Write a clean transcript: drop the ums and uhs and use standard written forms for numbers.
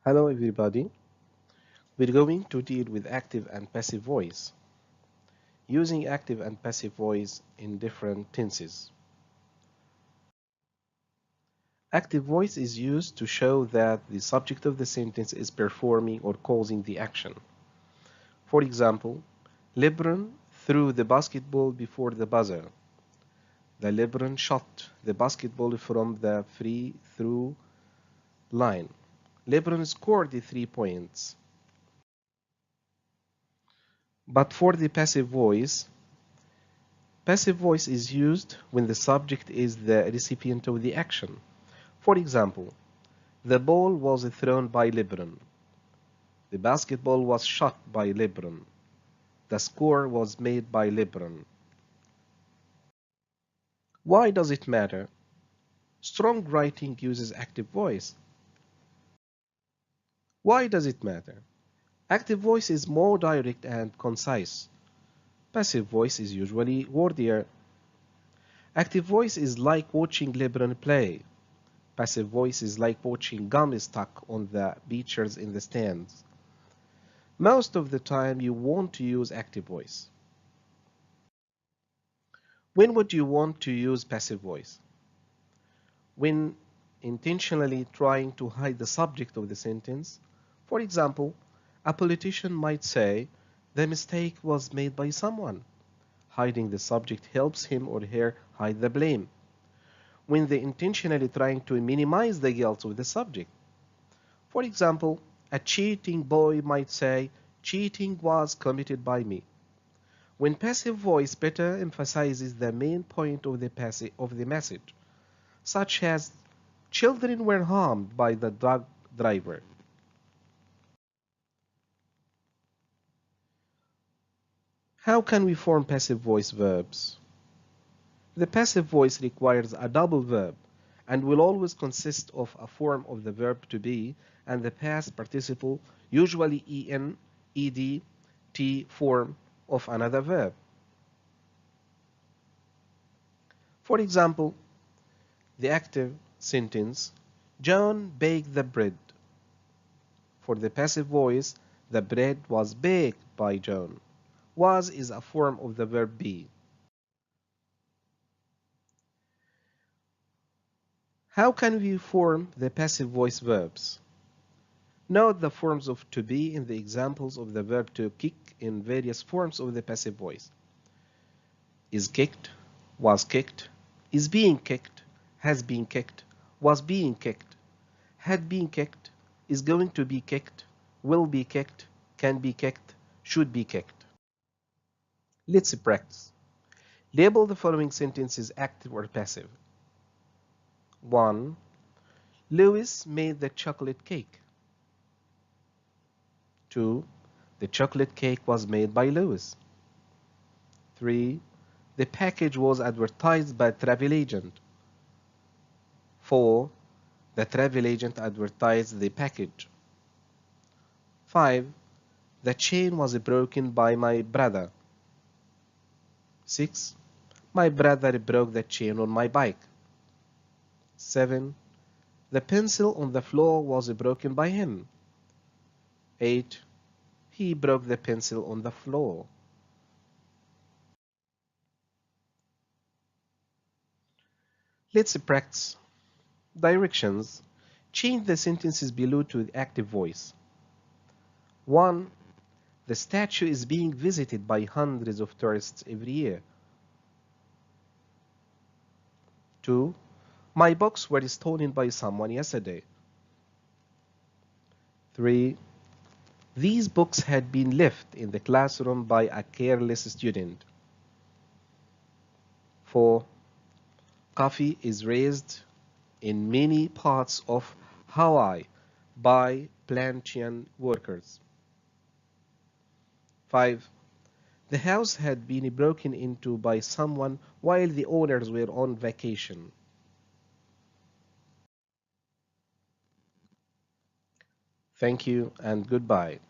Hello everybody. We're going to deal with active and passive voice, using active and passive voice in different tenses. Active voice is used to show that the subject of the sentence is performing or causing the action. For example, LeBron threw the basketball before the buzzer. The LeBron shot the basketball from the free throw line. LeBron scored the 3 points. But for the passive voice is used when the subject is the recipient of the action. For example, the ball was thrown by LeBron. The basketball was shot by LeBron. The score was made by LeBron. Why does it matter? Strong writing uses active voice. Why does it matter? Active voice is more direct and concise. Passive voice is usually wordier. Active voice is like watching LeBron play. Passive voice is like watching gum stuck on the bleachers in the stands. Most of the time you want to use active voice. When would you want to use passive voice? When intentionally trying to hide the subject of the sentence. For example, a politician might say, the mistake was made by someone. Hiding the subject helps him or her hide the blame. When they intentionally trying to minimize the guilt of the subject. For example, a cheating boy might say, cheating was committed by me. When passive voice better emphasizes the main point of the message, such as children were harmed by the drug driver. How can we form passive voice verbs? The passive voice requires a double verb and will always consist of a form of the verb to be and the past participle, usually en, ed, t form of another verb. For example, the active sentence, John baked the bread. For the passive voice, the bread was baked by John. Was is a form of the verb be. How can we form the passive voice verbs? Note the forms of to be in the examples of the verb to kick in various forms of the passive voice. Is kicked, was kicked, is being kicked, has been kicked, was being kicked, had been kicked, is going to be kicked, will be kicked, can be kicked, should be kicked. Let's practice. Label the following sentences active or passive. 1. Lewis made the chocolate cake. 2. The chocolate cake was made by Lewis. 3. The package was advertised by a travel agent. 4. The travel agent advertised the package. 5. The chain was broken by my brother. 6. My brother broke the chain on my bike. 7. The pencil on the floor was broken by him. 8. He broke the pencil on the floor. Let's practice. Directions. Change the sentences below to the active voice. 1. The statue is being visited by hundreds of tourists every year. 2. My books were stolen by someone yesterday. 3. These books had been left in the classroom by a careless student. 4. Coffee is raised in many parts of Hawaii by plantation workers. 5. The house had been broken into by someone while the owners were on vacation. Thank you and goodbye.